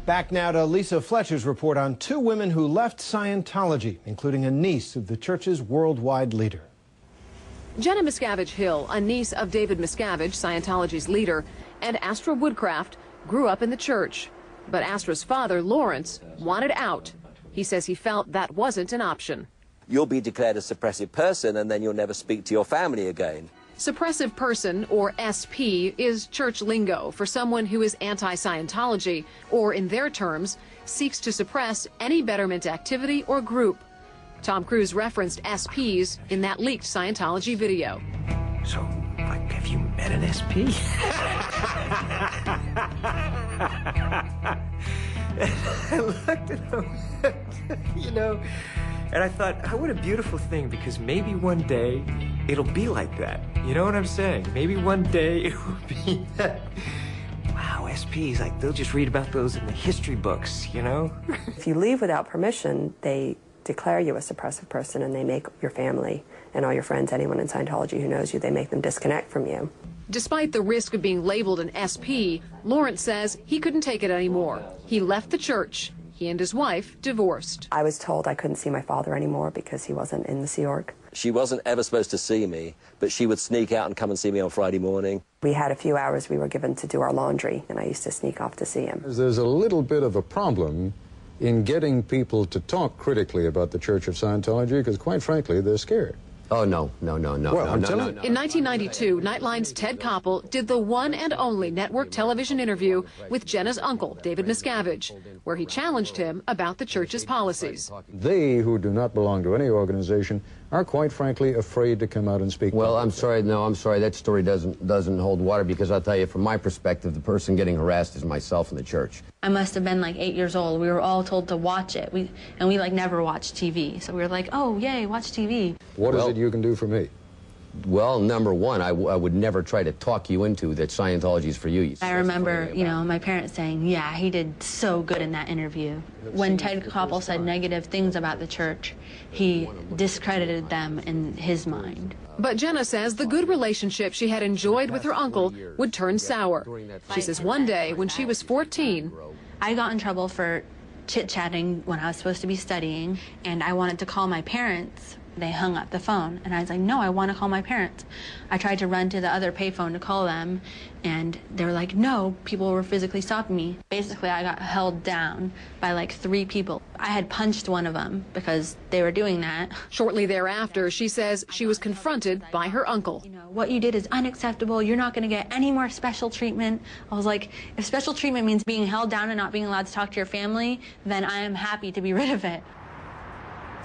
Back now to Lisa Fletcher's report on two women who left Scientology, including a niece of the church's worldwide leader. Jenna Miscavige Hill, a niece of David Miscavige, Scientology's leader, and Astra Woodcraft, grew up in the church. But Astra's father, Lawrence, wanted out. He says he felt that wasn't an option. You'll be declared a suppressive person and then you'll never speak to your family again. Suppressive person, or SP, is church lingo for someone who is anti-Scientology, or in their terms, seeks to suppress any betterment activity or group. Tom Cruise referenced SPs in that leaked Scientology video. So, like, have you met an SP? I looked at him, you know, and I thought, oh, what a beautiful thing, because maybe one day it'll be like that. You know what I'm saying? Maybe one day it will be that. Wow, SPs, like, they'll just read about those in the history books, you know? If you leave without permission, they declare you a suppressive person, and they make your family and all your friends, anyone in Scientology who knows you, they make them disconnect from you. Despite the risk of being labeled an SP, Lawrence says he couldn't take it anymore. He left the church. He and his wife divorced. I was told I couldn't see my father anymore because he wasn't in the Sea Org. She wasn't ever supposed to see me, but she would sneak out and come and see me on Friday morning. We had a few hours we were given to do our laundry, and I used to sneak off to see him. There's a little bit of a problem in getting people to talk critically about the Church of Scientology because, quite frankly, they're scared. Oh, no. Well, no. In 1992, Nightline's Ted Koppel did the one and only network television interview with Jenna's uncle, David Miscavige, where he challenged him about the church's policies. They, who do not belong to any organization, are quite frankly afraid to come out and speak. Well, I'm sorry, that story doesn't hold water, because I'll tell you, from my perspective, the person getting harassed is myself and the church. I must have been like 8 years old. We were all told to watch it. We like never watched TV. So we were like, oh, yay, watch TV. What is it you can do for me? Well, number one, I would never try to talk you into that Scientology is for you. I remember, you know, my parents saying, yeah, he did so good in that interview. When Ted Koppel said negative things about the church, he discredited them in his mind. But Jenna says the good relationship she had enjoyed with her uncle would turn sour. She says one day when she was 14, I got in trouble for chit-chatting when I was supposed to be studying, and I wanted to call my parents. They hung up the phone, and I was like, no, I want to call my parents. I tried to run to the other payphone to call them, and they were like, no, people were physically stopping me. Basically, I got held down by like 3 people. I had punched one of them because they were doing that. Shortly thereafter, she says she was confronted by her uncle. You know, what you did is unacceptable. You're not going to get any more special treatment. I was like, if special treatment means being held down and not being allowed to talk to your family, then I am happy to be rid of it.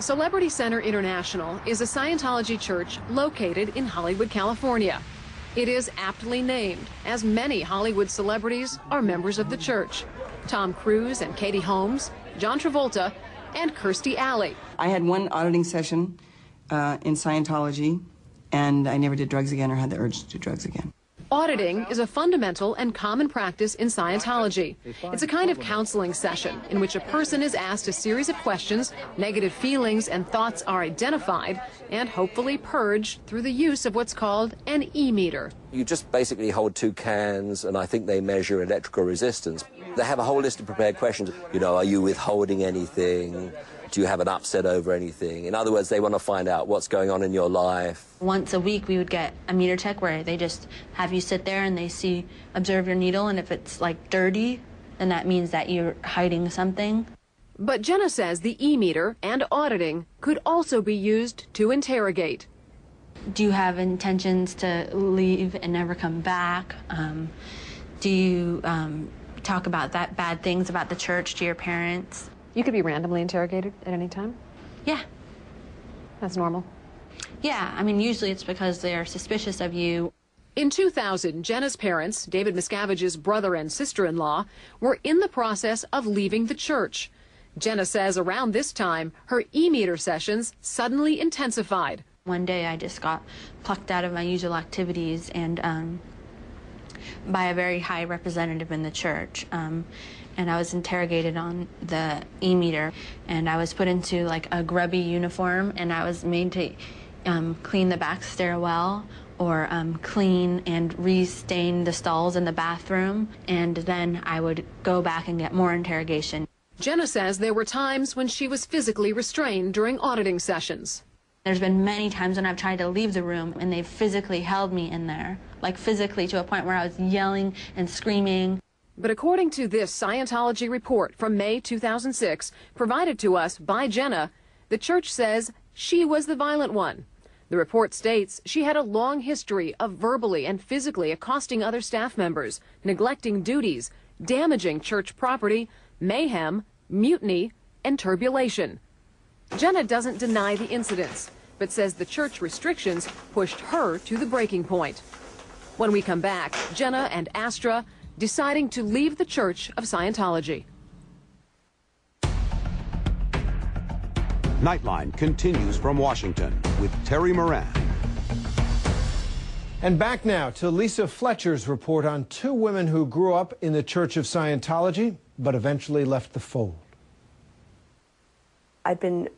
Celebrity Center International is a Scientology church located in Hollywood, California. It is aptly named, as many Hollywood celebrities are members of the church. Tom Cruise and Katie Holmes, John Travolta, and Kirstie Alley. I had one auditing session in Scientology, and I never did drugs again or had the urge to do drugs again. Auditing is a fundamental and common practice in Scientology. It's a kind of counseling session in which a person is asked a series of questions, negative feelings and thoughts are identified, and hopefully purged through the use of what's called an E-meter. You just basically hold 2 cans, and I think they measure electrical resistance. They have a whole list of prepared questions. You know, are you withholding anything? Do you have an upset over anything? In other words, they want to find out what's going on in your life. Once a week, we would get a meter check where they just have you sit there and they observe your needle, and if it's like dirty, then that means that you're hiding something. But Jenna says the E-meter and auditing could also be used to interrogate. Do you have intentions to leave and never come back? Do you talk about bad things about the church to your parents? You could be randomly interrogated at any time? Yeah. That's normal? Yeah, I mean, usually it's because they're suspicious of you. In 2000, Jenna's parents, David Miscavige's brother and sister-in-law, were in the process of leaving the church. Jenna says around this time, her E-meter sessions suddenly intensified. One day I just got plucked out of my usual activities and by a very high representative in the church. And I was interrogated on the E-meter, and I was put into like a grubby uniform, and I was made to clean the back stairwell or clean and re-stain the stalls in the bathroom, and then I would go back and get more interrogation. Jenna says there were times when she was physically restrained during auditing sessions. There's been many times when I've tried to leave the room and they've physically held me in there, like physically to a point where I was yelling and screaming. But according to this Scientology report from May 2006, provided to us by Jenna, the church says she was the violent one. The report states she had a long history of verbally and physically accosting other staff members, neglecting duties, damaging church property, mayhem, mutiny, and turbulation. Jenna doesn't deny the incidents, but says the church restrictions pushed her to the breaking point. When we come back, Jenna and Astra deciding to leave the Church of Scientology. Nightline continues from Washington with Terry Moran. And back now to Lisa Fletcher's report on two women who grew up in the Church of Scientology, but eventually left the fold. I'd been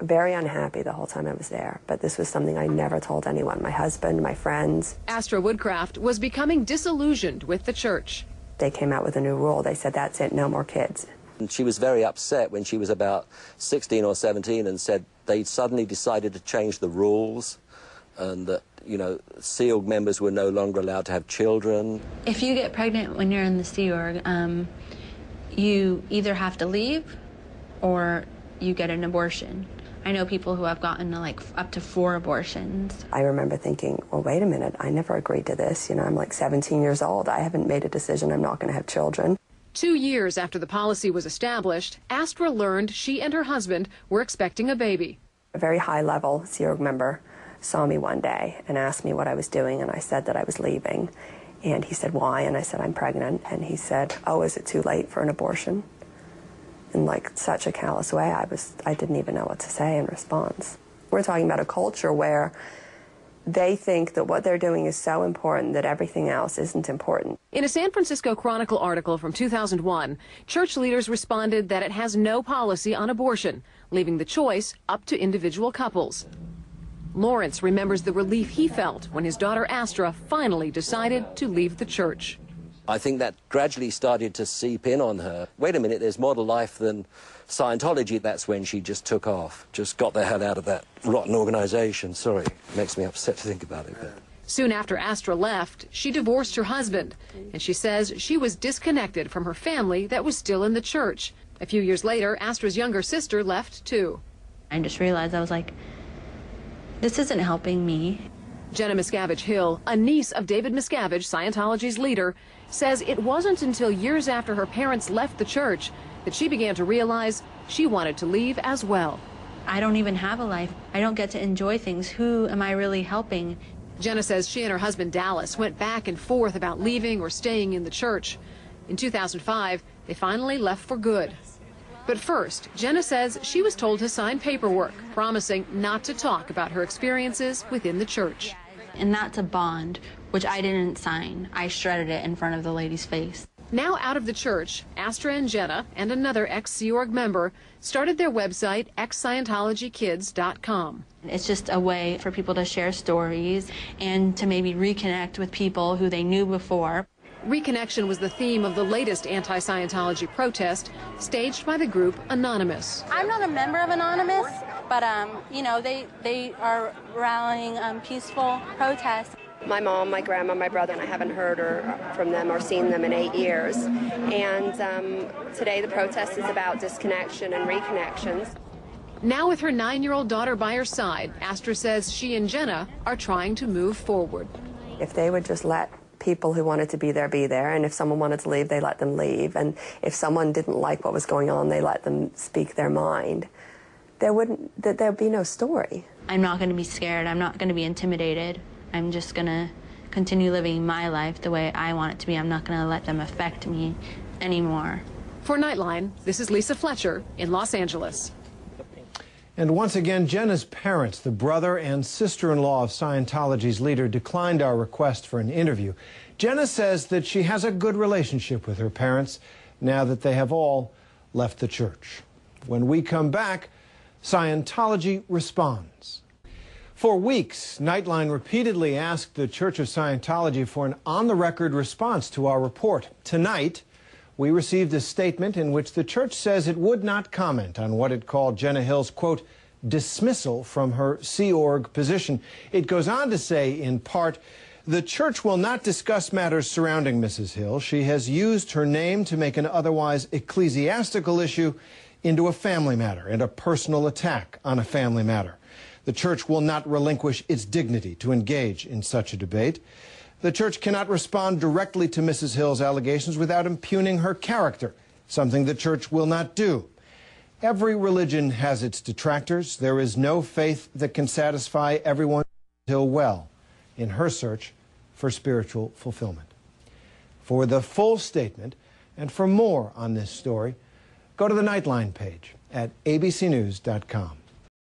very unhappy the whole time I was there, but this was something I never told anyone, my husband, my friends. Astra Woodcraft was becoming disillusioned with the church. They came out with a new rule. They said, that's it, no more kids. And she was very upset when she was about 16 or 17 and said they suddenly decided to change the rules and that, you know, Sea Org members were no longer allowed to have children. If you get pregnant when you're in the Sea Org, you either have to leave or you get an abortion. I know people who have gotten like up to 4 abortions. I remember thinking, well, wait a minute, I never agreed to this. You know, I'm like 17 years old. I haven't made a decision. I'm not going to have children. 2 years after the policy was established, Astra learned she and her husband were expecting a baby. A very high-level Sea Org member saw me one day and asked me what I was doing, and I said that I was leaving. And he said, why? And I said, I'm pregnant. And he said, oh, is it too late for an abortion? In like such a callous way, I didn't even know what to say in response. We're talking about a culture where they think that what they're doing is so important that everything else isn't important. In a San Francisco Chronicle article from 2001, church leaders responded that it has no policy on abortion, leaving the choice up to individual couples. Lawrence remembers the relief he felt when his daughter Astra finally decided to leave the church. I think that gradually started to seep in on her. Wait a minute, there's more to life than Scientology. That's when she just took off, just got the hell out of that rotten organization. Sorry, makes me upset to think about it. But. Soon after Astra left, she divorced her husband, and she says she was disconnected from her family that was still in the church. A few years later, Astra's younger sister left too. I just realized, I was like, this isn't helping me. Jenna Miscavige Hill, a niece of David Miscavige, Scientology's leader, says it wasn't until years after her parents left the church that she began to realize she wanted to leave as well. I don't even have a life. I don't get to enjoy things. Who am I really helping? Jenna says she and her husband Dallas went back and forth about leaving or staying in the church. In 2005, they finally left for good. But first, Jenna says she was told to sign paperwork promising not to talk about her experiences within the church. And that's a bond, which I didn't sign. I shredded it in front of the lady's face. Now out of the church, Astra and Jenna and another ex-Sea Org member started their website, ex-Scientologykids.com. It's just a way for people to share stories and to maybe reconnect with people who they knew before. Reconnection was the theme of the latest anti-Scientology protest staged by the group Anonymous. I'm not a member of Anonymous, but you know, they are rallying peaceful protests. My mom, my grandma, my brother, and I haven't heard from them or seen them in 8 years. And today the protest is about disconnection and reconnections. Now with her 9-year-old daughter by her side, Astra says she and Jenna are trying to move forward. If they would just let people who wanted to be there, and if someone wanted to leave, they let them leave. And if someone didn't like what was going on, they let them speak their mind. There'd be no story. I'm not going to be scared. I'm not going to be intimidated. I'm just going to continue living my life the way I want it to be. I'm not going to let them affect me anymore. For Nightline, this is Lisa Fletcher in Los Angeles. And once again, Jenna's parents, the brother and sister-in-law of Scientology's leader, declined our request for an interview. Jenna says that she has a good relationship with her parents now that they have all left the church. When we come back, Scientology responds. For weeks, Nightline repeatedly asked the Church of Scientology for an on-the-record response to our report. Tonight, we received a statement in which the church says it would not comment on what it called Jenna Hill's, quote, dismissal from her Sea Org position. It goes on to say, in part, the church will not discuss matters surrounding Mrs. Hill. She has used her name to make an otherwise ecclesiastical issue into a family matter and a personal attack on a family matter. The church will not relinquish its dignity to engage in such a debate. The church cannot respond directly to Mrs. Hill's allegations without impugning her character, something the church will not do. Every religion has its detractors. There is no faith that can satisfy everyone until well in her search for spiritual fulfillment. For the full statement and for more on this story, go to the Nightline page at abcnews.com.